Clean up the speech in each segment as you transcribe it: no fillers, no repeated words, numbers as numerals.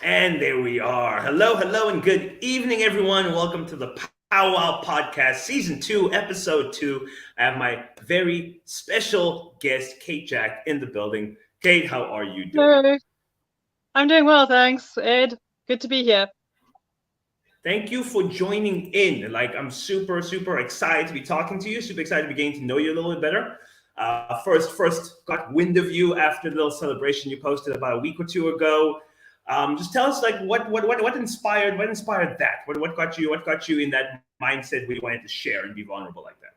And there we are. Hello, hello, and good evening, everyone. Welcome to the Pow Wow Podcast, Season 2, Episode 2. I have my very special guest, Kate Jack, in the building. Kate, how are you doing? Hello. I'm doing well, thanks, Ed. Good to be here. Thank you for joining in. I'm super, super excited to be talking to you. Super excited to be getting to know you a little bit better. First, got wind of you after the little celebration you posted about a week or two ago. Just tell us, what inspired that? What got you in that mindset where you wanted to share and be vulnerable like that?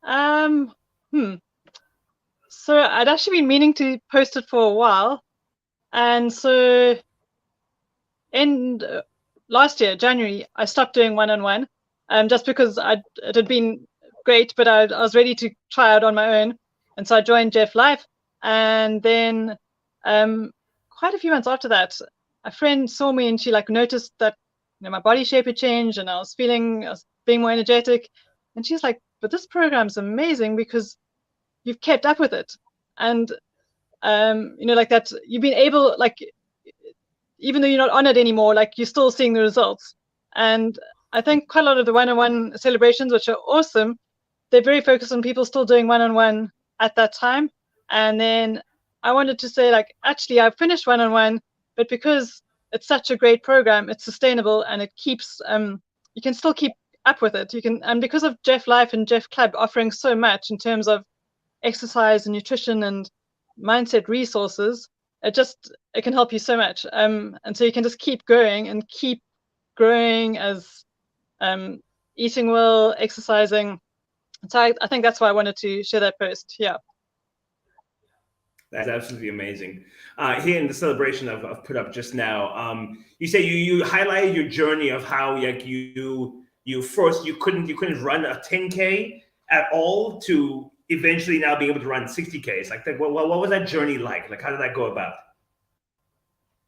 Um, hmm. So I'd actually been meaning to post it for a while, and so in last year, January, I stopped doing one-on-one, just because it had been great, but I was ready to try out on my own, and so I joined Jeff Life, and then quite a few months after that, a friend saw me and she noticed that my body shape had changed and I was being more energetic, and she's like, "But this program's amazing because you've kept up with it, and like that you've been able even though you're not on it anymore, you're still seeing the results." And I think quite a lot of the one-on-one celebrations, which are awesome, they're very focused on people still doing one-on-one at that time. And then I wanted to say, actually, I've finished one-on-one, but because it's such a great program, it's sustainable and it keeps, you can still keep up with it. And because of Jeff Life and Jeff Club offering so much in terms of exercise and nutrition and mindset resources, it can help you so much. And so you can just keep going and keep growing as eating well, exercising. So I think that's why I wanted to share that post. Yeah. That's absolutely amazing. Here in the celebration I've put up just now, you say you highlighted your journey of how you couldn't run a 10K at all to eventually now being able to run 60Ks. What was that journey like? How did that go about?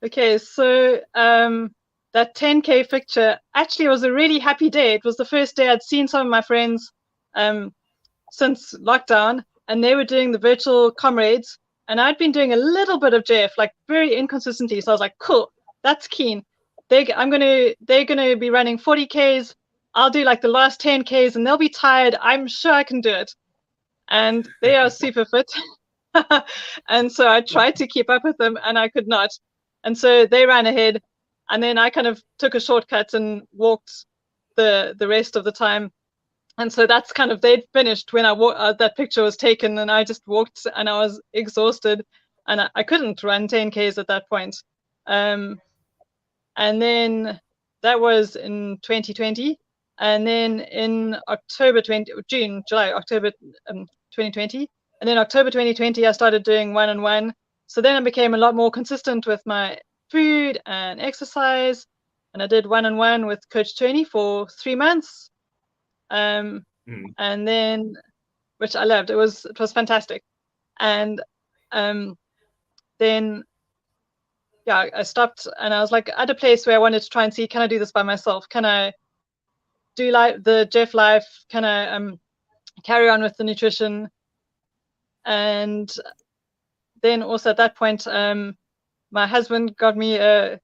Okay, so that 10K picture actually was a really happy day. It was the first day I'd seen some of my friends since lockdown, and they were doing the virtual comrades, and I'd been doing a little bit of JF, very inconsistently. So I was like, cool, that's keen. They're gonna be running 40Ks. I'll do the last 10Ks, and they'll be tired. I'm sure I can do it. And they are super fit. And so I tried to keep up with them, and I could not. And so they ran ahead, and then I kind of took a shortcut and walked the rest of the time. And so that's kind of, they'd finished when that picture was taken, and I just walked, and I was exhausted, and I couldn't run 10Ks at that point. And then that was in 2020, and then in June, July, October 2020, and then October 2020 I started doing one-on-one. So then I became a lot more consistent with my food and exercise, and I did one-on-one with Coach Tony for 3 months. And then, which I loved. It was fantastic. And then I stopped, and I was at a place where I wanted to try and see, can I do this by myself? Can I do the Jeff Life? Can I carry on with the nutrition? And then also at that point, my husband got me a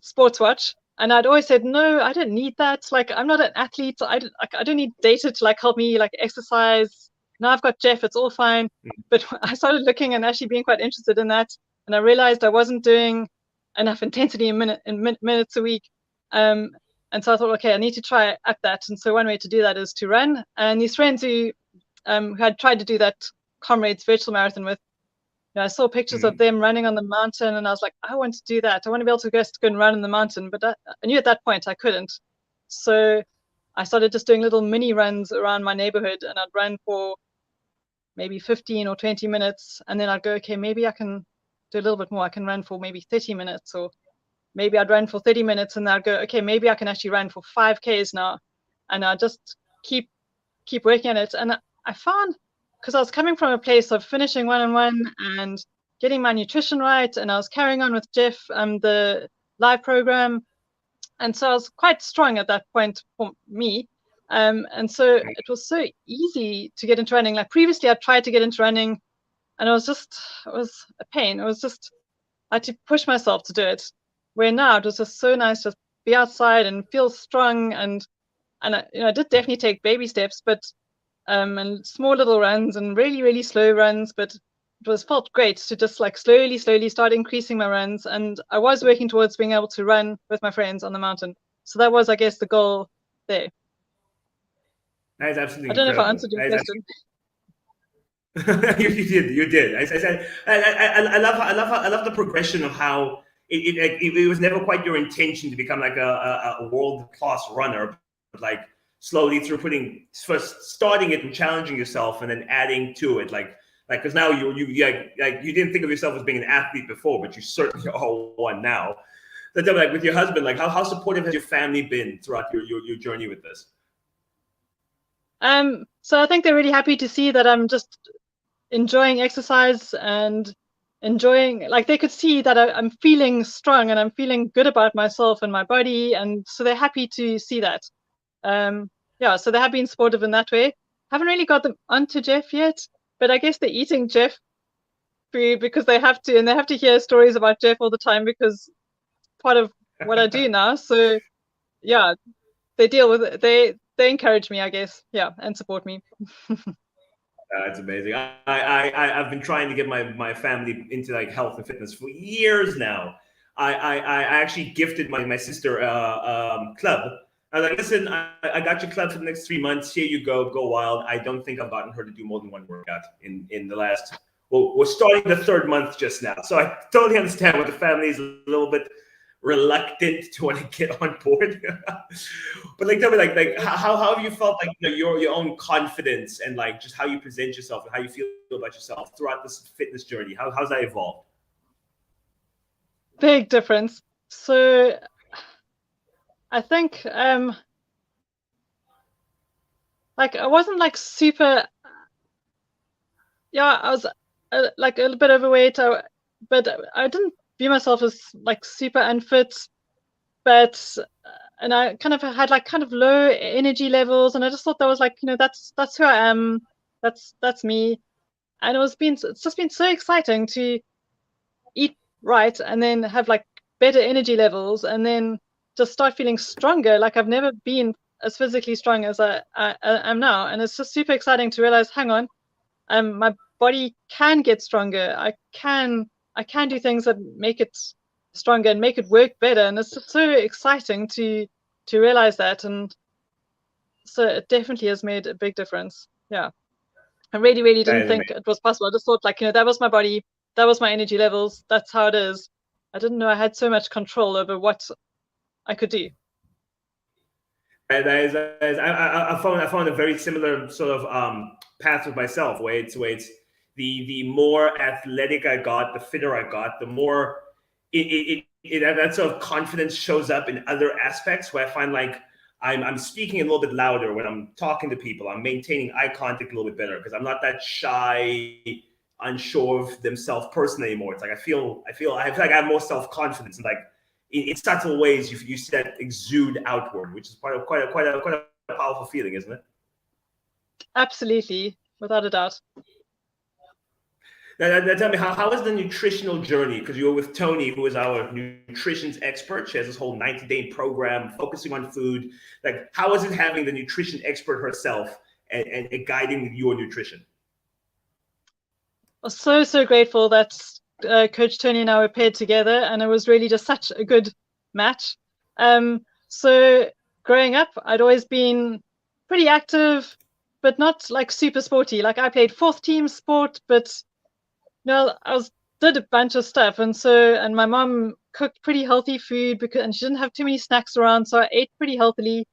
sports watch, and I'd always said, no, I don't need that. I'm not an athlete. I don't need data to help me exercise. Now I've got Jeff, it's all fine. But I started looking and actually being quite interested in that, and I realized I wasn't doing enough intensity in minutes a week. And so I thought, okay, I need to try at that. And so one way to do that is to run. And these friends who had tried to do that Comrades virtual marathon with, I saw pictures of them running on the mountain, and I was like, I want to do that. I want to be able to go and run in the mountain. But I knew at that point I couldn't. So I started just doing little mini runs around my neighborhood, and I'd run for maybe 15 or 20 minutes. And then I'd go, okay, maybe I can do a little bit more. I can run for maybe 30 minutes, or maybe I'd run for 30 minutes, and then I'd go, okay, maybe I can actually run for 5Ks now. And I just keep working on it. And I found, because I was coming from a place of finishing one-on-one and getting my nutrition right, and I was carrying on with Jeff, the live program, and so I was quite strong at that point for me, and so it was so easy to get into running. Previously, I tried to get into running, and it was a pain. It was just I had to push myself to do it. Where now it was just so nice to be outside and feel strong, and I did definitely take baby steps, but and small little runs and really, really slow runs, but it was felt great to just like slowly start increasing my runs. And I was working towards being able to run with my friends on the mountain. So that was, I guess, the goal there. That is I absolutely don't know if I incredible. answered your question. You did. I said, I love the progression of how it was never quite your intention to become like a world class runner, but like slowly through first starting it and challenging yourself, and then adding to it, like because now you didn't think of yourself as being an athlete before, but you certainly are one now. So tell me, like with your husband, like how supportive has your family been throughout your journey with this? So I think they're really happy to see that I'm just enjoying exercise and enjoying, like they could see that I'm feeling strong and I'm feeling good about myself and my body, and so they're happy to see that. So they have been supportive in that way. Haven't really got them onto Jeff yet, but I guess they're eating Jeff food because they have to, and they have to hear stories about Jeff all the time because part of what I do now. So yeah, they deal with it. They encourage me, I guess, and support me. That's amazing. I've been trying to get my family into like health and fitness for years now. I actually gifted my sister club. I was like, listen, I got your club for the next 3 months. Here you go wild. I don't think I've gotten her to do more than one workout in the last. Well, we're starting the third month just now, so I totally understand what the family is a little bit reluctant to want to get on board. But like tell me like how have you felt like your own confidence and like just how you present yourself and how you feel about yourself throughout this fitness journey? How's that evolved? Big difference. So I think like I wasn't like super, I was like a little bit overweight, but I didn't view myself as like super unfit, but and I kind of had like kind of low energy levels, and I just thought that was like, that's who I am, that's me. And it's just been so exciting to eat right and then have like better energy levels, and then just start feeling stronger. Like I've never been as physically strong as I am now, and it's just super exciting to realize, hang on, my body can get stronger. I can do things that make it stronger and make it work better, and it's just so exciting to realize that. And so it definitely has made a big difference. I really didn't think it was possible. I just thought like, that was my body, that was my energy levels, that's how it is. I didn't know I had so much control over what I could do. I found a very similar sort of path with myself, where it's the more athletic I got, the fitter I got, the more that sort of confidence shows up in other aspects, where I find like I'm speaking a little bit louder when I'm talking to people. I'm maintaining eye contact a little bit better because I'm not that shy, unsure of themselves person anymore. It's like I feel like I have more self-confidence, and like in subtle ways you see that exude outward, which is quite a powerful feeling, isn't it? Absolutely, without a doubt. Now, tell me, how is the nutritional journey? Because you were with Tony, who is our nutrition expert. She has this whole 90-day program focusing on food. Like, how is it having the nutrition expert herself and guiding your nutrition? I'm so grateful that Coach Tony and I were paired together, and it was really just such a good match. So growing up, I'd always been pretty active, but not like super sporty. Like I played fourth team sport, but I did a bunch of stuff, and my mom cooked pretty healthy food and she didn't have too many snacks around, so I ate pretty healthily.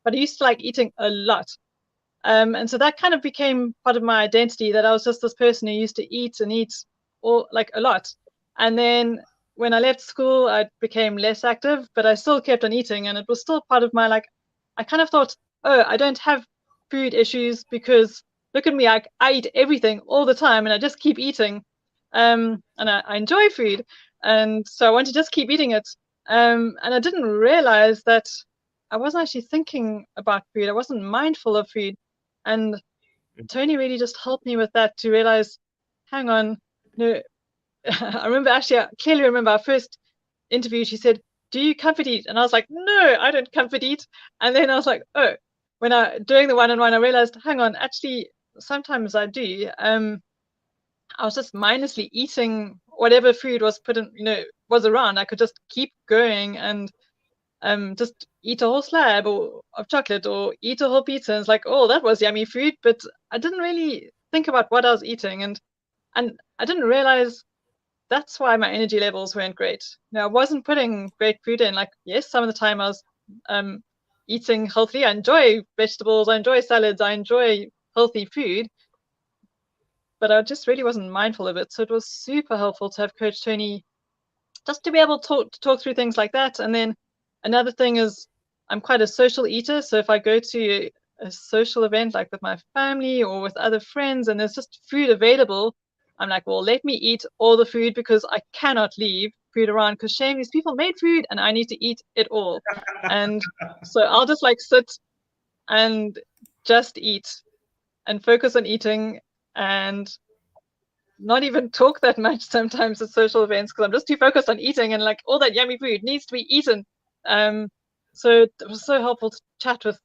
But I used to like eating a lot, and so that kind of became part of my identity, that I was just this person who used to eat and eat all like a lot. And then when I left school, I became less active, but I still kept on eating, and it was still part of my like. I kind of thought, oh, I don't have food issues because look at me, I eat everything all the time, and I just keep eating. And I enjoy food, and so I want to just keep eating it. And I didn't realize that I wasn't actually thinking about food. I wasn't mindful of food, and Tony really just helped me with that to realize, hang on, no, I clearly remember our first interview. She said, "Do you comfort eat?" And I was like, "No, I don't comfort eat." And then I was like, "Oh," when I doing the one-on-one, I realized, hang on, actually, sometimes I do. I was just mindlessly eating whatever food was put in, was around. I could just keep going and just eat a whole slab of chocolate or eat a whole pizza. And it's like, oh, that was yummy food, but I didn't really think about what I was eating, and I didn't realize that's why my energy levels weren't great. I wasn't putting great food in. Like, yes, some of the time I was eating healthy. I enjoy vegetables, I enjoy salads, I enjoy healthy food, but I just really wasn't mindful of it. So it was super helpful to have Coach Tony just to be able to talk through things like that. And then another thing is I'm quite a social eater. So if I go to a social event like with my family or with other friends and there's just food available, I'm like, well, let me eat all the food because I cannot leave food around, because shame, these people made food and I need to eat it all. And so I'll just like sit and just eat and focus on eating and not even talk that much sometimes at social events because I'm just too focused on eating, and like all that yummy food needs to be eaten. So it was so helpful to chat with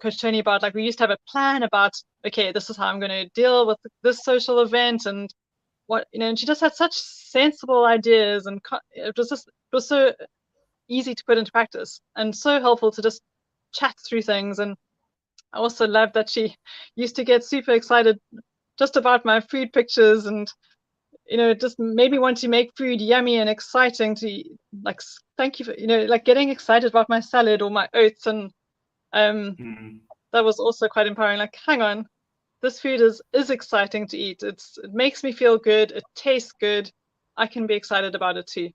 Coach Tony about, like, we used to have a plan about, okay, this is how I'm going to deal with this social event and what, and she just had such sensible ideas, and it was so easy to put into practice and so helpful to just chat through things. And I also loved that she used to get super excited just about my food pictures, and it just made me want to make food yummy and exciting to, like, thank you for, like getting excited about my salad or my oats. And that was also quite empowering. Like, hang on, this food is exciting to eat. It makes me feel good. It tastes good. I can be excited about it too.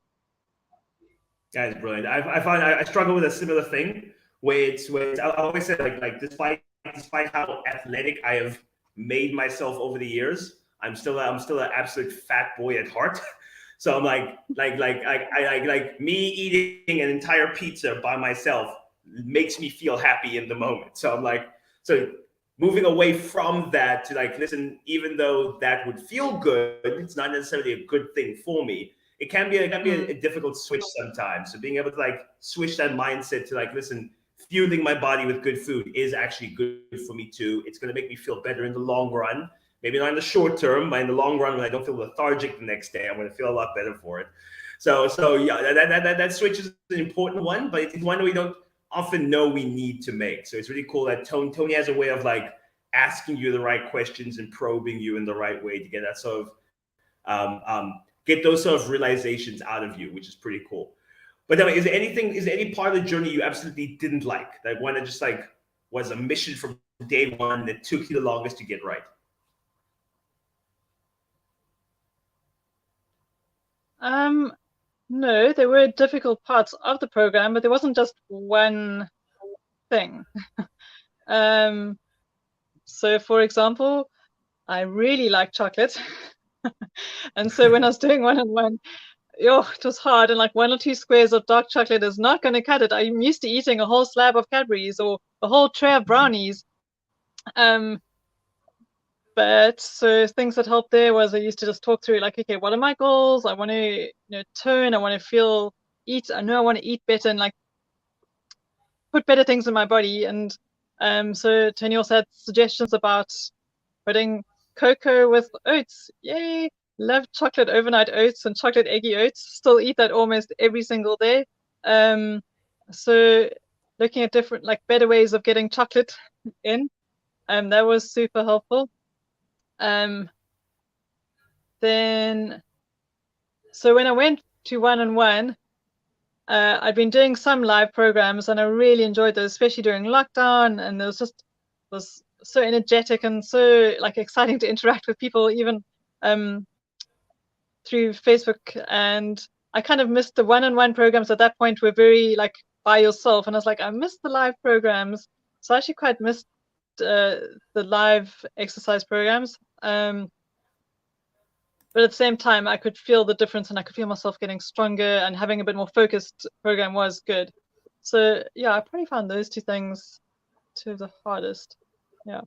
That is brilliant. I find I struggle with a similar thing where I always say like despite how athletic I have made myself over the years, I'm still an absolute fat boy at heart. So I'm like me eating an entire pizza by myself makes me feel happy in the moment. So I'm like, so moving away from that to like, listen, even though that would feel good, it's not necessarily a good thing for me. It can be a difficult switch sometimes. So being able to like switch that mindset to like, listen, fueling my body with good food is actually good for me too. It's going to make me feel better in the long run. Maybe not in the short term, but in the long run, when I don't feel lethargic the next day, I'm going to feel a lot better for it. So yeah, that switch is an important one, but it's one that we don't often know we need to make. So it's really cool that Tony has a way of like asking you the right questions and probing you in the right way to get that sort of get those sort of realizations out of you, which is pretty cool. But anyway, is there any part of the journey you absolutely didn't like one that just like was a mission from day one that took you the longest to get right? No, there were difficult parts of the program, but there wasn't just one thing. So for example, I really like chocolate. And so when I was doing one-on-one, it was hard, and like 1 or 2 squares of dark chocolate is not going to cut it. I'm used to eating a whole slab of Cadbury's or a whole tray of brownies. But so things that helped there was I used to just talk through, like, okay, what are my goals? I want to turn, I want to I know I want to eat better and like put better things in my body. And so Tony also had suggestions about putting cocoa with oats. Yay! Love chocolate overnight oats and chocolate eggy oats. Still eat that almost every single day. So looking at different, like, better ways of getting chocolate in, that was super helpful. Then, so when I went to one-on-one, I'd been doing some live programs and I really enjoyed those, especially during lockdown. And it was so energetic and so like exciting to interact with people, even through Facebook. And I kind of missed the one-on-one programs at that point, were very like by yourself. And I was like, I missed the live programs. So I actually quite missed the live exercise programs. But at the same time, I could feel the difference and I could feel myself getting stronger, and having a bit more focused program was good. So yeah, I probably found those two things two of the hardest. Yeah.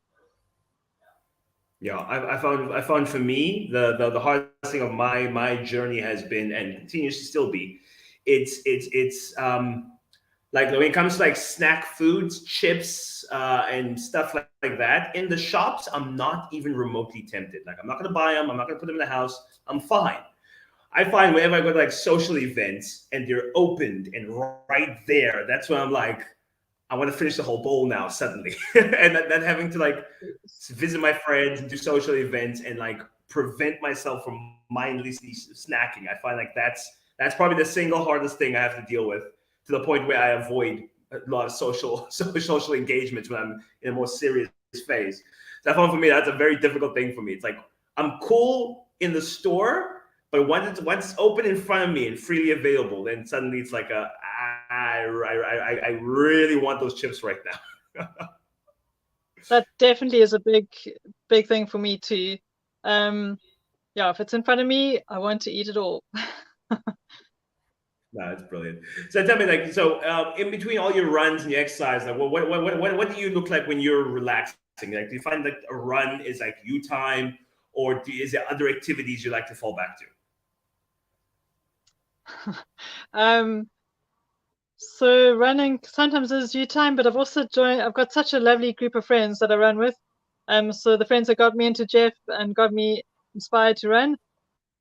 Yeah, I found for me the hardest thing of my journey has been and continues to still be, it's like when it comes to like snack foods, chips, and stuff like that in the shops, I'm not even remotely tempted. Like I'm not gonna buy them. I'm not gonna put them in the house. I'm fine. I find whenever I go to like social events and they're opened and right there, that's when I'm like, I want to finish the whole bowl now suddenly, and then having to like visit my friends and do social events and like prevent myself from mindlessly snacking. I find like that's probably the single hardest thing I have to deal with, to the point where I avoid a lot of social social engagements when I'm in a more serious phase. So I found for me that's a very difficult thing for me. It's like I'm cool in the store, but once it's open in front of me and freely available, then suddenly it's like I really want those chips right now. That definitely is a big thing for me too. Um, yeah, if it's in front of me, I want to eat it all. No, it's brilliant. So tell me, like, so in between all your runs and your exercise, like, what do you look like when you're relaxing? Like, do you find like a run is like you time, or is there other activities you like to fall back to? Um, so running sometimes is you time, but I've got such a lovely group of friends that I run with. So the friends that got me into Jeff and got me inspired to run,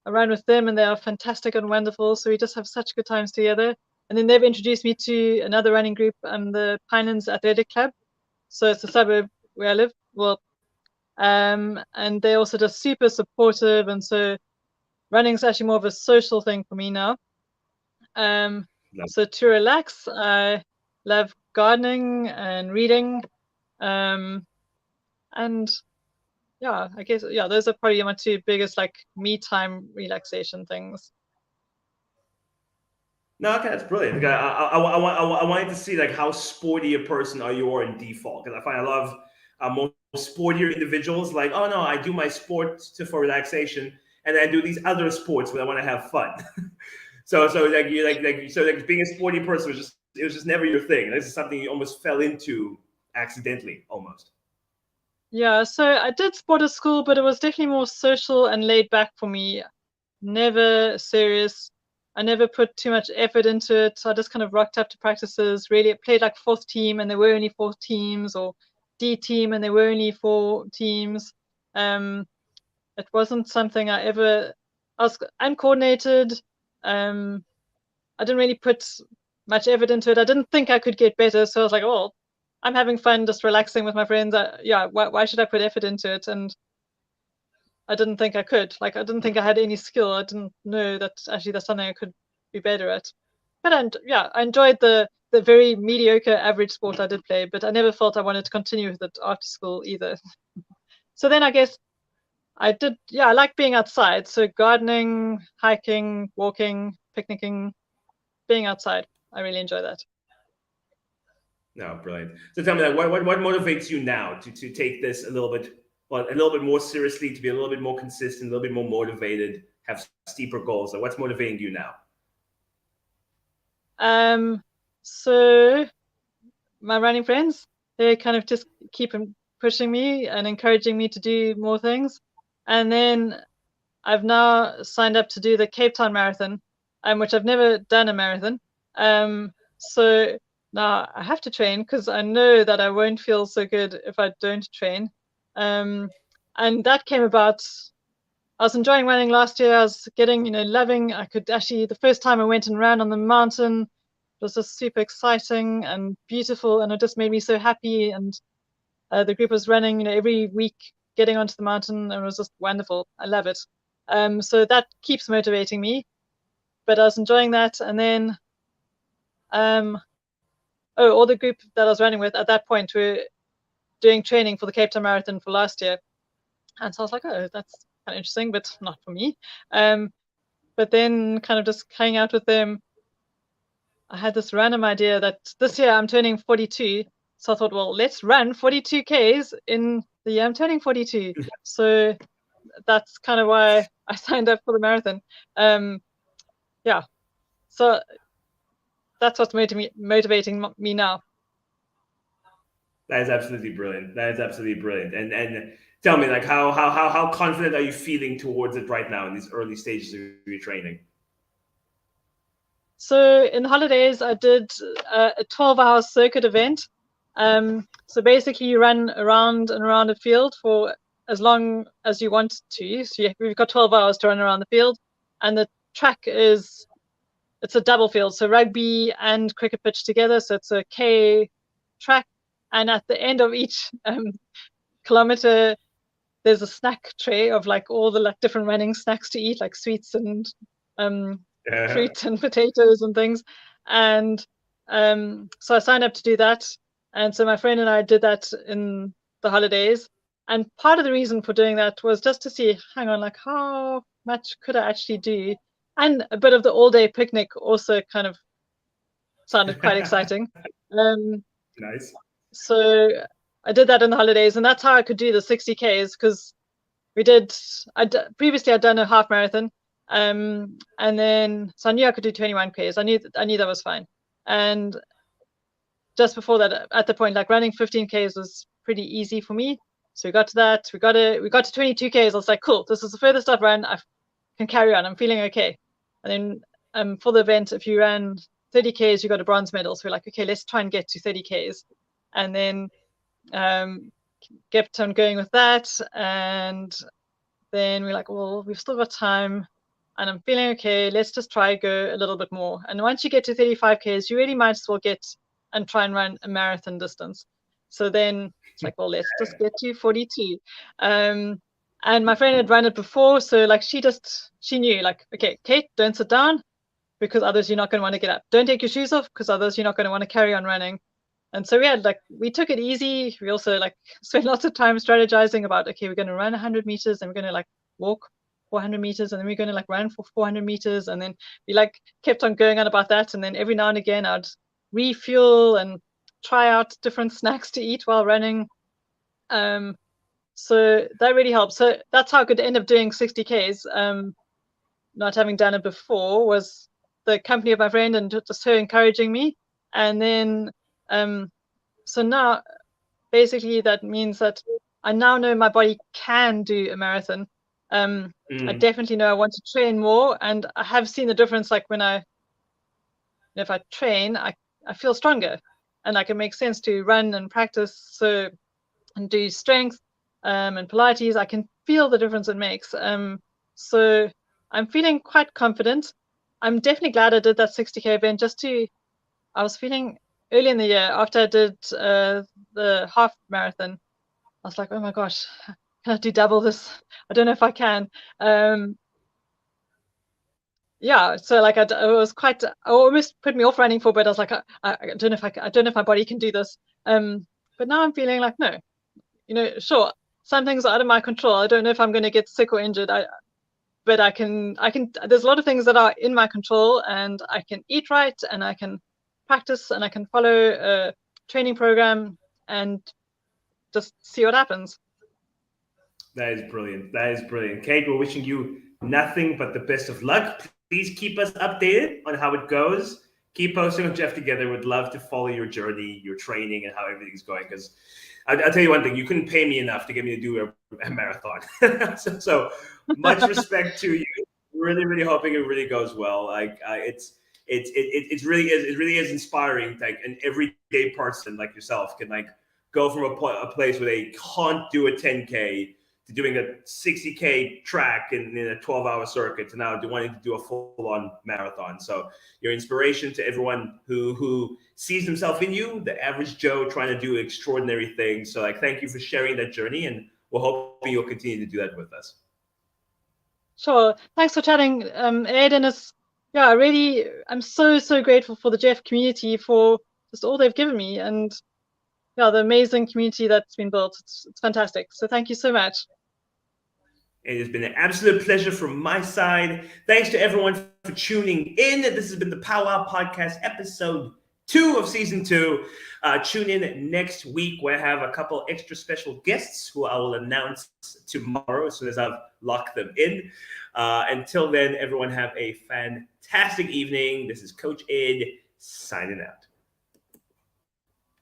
I ran with them and they are fantastic and wonderful. So we just have such good times together. And then they've introduced me to another running group, the Pinelands Athletic Club. So it's a suburb where I live. Well, and they're also just super supportive. And so running is actually more of a social thing for me now. Um, No. so to relax, I love gardening and reading. Um, and yeah, I guess, yeah, those are probably my two biggest like me time relaxation things. No, okay, that's brilliant. Okay, I wanted to see like how sporty a person are you are in default, because I find I love more sportier individuals. Like, oh no, I do my sport for relaxation, and then I do these other sports when I want to have fun. So like you so like being a sporty person was just never your thing. This is something you almost fell into accidentally, almost. Yeah, so I did sport at school, but it was definitely more social and laid back for me. Never serious. I never put too much effort into it. So I just kind of rocked up to practices. Really, it played like fourth team, and there were only four teams, or D team, and there were only four teams. Um, it wasn't something I ever. I was uncoordinated. Um, I didn't really put much effort into it. I didn't think I could get better, so I was like, "Oh, I'm having fun, just relaxing with my friends. Yeah, why should I put effort into it?" And I didn't think I could. Like, I didn't think I had any skill. I didn't know that actually that's something I could be better at. But yeah, I enjoyed the very mediocre average sport I did play, but I never felt I wanted to continue with it after school either. So then I guess I did. Yeah, I like being outside. So gardening, hiking, walking, picnicking, being outside. I really enjoy that. No, brilliant. So tell me, like, what motivates you now to take this a little bit, well, a little bit more seriously, to be a little bit more consistent, a little bit more motivated, have steeper goals? Like, what's motivating you now? Um, so my running friends, they kind of just keep pushing me and encouraging me to do more things. And then I've now signed up to do the Cape Town Marathon, which I've never done a marathon. So now I have to train because I know that I won't feel so good if I don't train. Um, and that came about. I was enjoying running last year. I was getting, loving. I could actually, the first time I went and ran on the mountain, it was just super exciting and beautiful, and it just made me so happy. And the group was running, every week, getting onto the mountain, and it was just wonderful. I love it. So that keeps motivating me. But I was enjoying that, and then, um, all the group that I was running with at that point were doing training for the Cape Town Marathon for last year, and so I was like, oh, that's kind of interesting, but not for me. Um, but then, kind of just hanging out with them, I had this random idea that this year I'm turning 42. So I thought, well, let's run 42 Ks in the year I'm turning 42. So that's kind of why I signed up for the marathon. Yeah. So that's what's motivating me now. That is absolutely brilliant. That is absolutely brilliant. And tell me, like, how confident are you feeling towards it right now in these early stages of your training? So in the holidays, I did a 12-hour circuit event. So basically, you run around and around a field for as long as you want to. So we've got 12 hours to run around the field, and the track it's a double field, so rugby and cricket pitch together. So it's a K track, and at the end of each kilometer, there's a snack tray of like all the like different running snacks to eat, like sweets and fruit and potatoes and things. And so I signed up to do that. And so my friend and I did that in the holidays. And part of the reason for doing that was just to see, hang on, like how much could I actually do? And a bit of the all-day picnic also kind of sounded quite exciting. Nice. So I did that in the holidays, and that's how I could do the 60 Ks, because previously I'd done a half marathon, and then so I knew I could do 21 Ks. I knew that was fine. And just before that, at the point, like running 15 Ks was pretty easy for me. So we got to that. We got to 22 Ks. I was like, cool, this is the furthest I've run. I can carry on. I'm feeling okay. And then for the event, if you ran 30 Ks, you got a bronze medal. So we're like, okay, let's try and get to 30 Ks. And then kept on going with that. And then we're like, well, we've still got time and I'm feeling okay. Let's just try go a little bit more. And once you get to 35 Ks, you really might as well get and try and run a marathon distance. So then it's like, well, let's just get to 42. And my friend had run it before. So like she knew like, okay, Kate, don't sit down because others you're not going to want to get up. Don't take your shoes off because others you're not going to want to carry on running. And so we took it easy. We also like spent lots of time strategizing about, okay, we're going to run 100 meters and we're going to like walk 400 meters and then we're going to like run for 400 meters. And then we like kept on going on about that. And then every now and again, I'd refuel and try out different snacks to eat while running. So that really helped. So that's how I could end up doing 60 Ks. Not having done it before was the company of my friend and just her encouraging me. And then so now basically that means that I now know my body can do a marathon. I definitely know I want to train more, and I have seen the difference. Like if I train, I feel stronger, and like it makes sense to run and practice and do strength and Pilates. I can feel the difference it makes. So I'm feeling quite confident. I'm definitely glad I did that 60K event I was feeling early in the year after I did the half marathon. I was like, oh my gosh, can I do double this? I don't know if I can. Yeah, so like it was quite. It almost put me off running for a bit. I was like, I don't know if I don't know if my body can do this. But now I'm feeling like no, sure, some things are out of my control. I don't know if I'm going to get sick or injured. But I can. There's a lot of things that are in my control, and I can eat right, and I can practice, and I can follow a training program, and just see what happens. That is brilliant. That is brilliant. Kate, we're wishing you nothing but the best of luck. Please keep us updated on how it goes. Keep posting with Jeff together. We'd love to follow your journey, your training, and how everything's going. Because I'll tell you one thing, you couldn't pay me enough to get me to do a marathon. so much respect to you. Really, really hoping it really goes well. Like it really is inspiring. Like an everyday person like yourself can like go from a place where they can't do a 10K to doing a 60K track in a 12-hour circuit to now wanting to do a full-on marathon. So your inspiration to everyone who sees himself in you, the average Joe trying to do extraordinary things. So like, thank you for sharing that journey, and we're hoping you'll continue to do that with us. Sure. Thanks for chatting, Ed. And I'm so grateful for the Jeff community for just all they've given me, and the amazing community that's been built. It's fantastic. So thank you so much. It has been an absolute pleasure from my side. Thanks to everyone for tuning in. This has been the Pow Wow Podcast, episode 2 of season 2. Tune in next week where I have a couple extra special guests who I will announce tomorrow as soon as I've locked them in. Until then, everyone have a fantastic evening. This is Coach Ed signing out.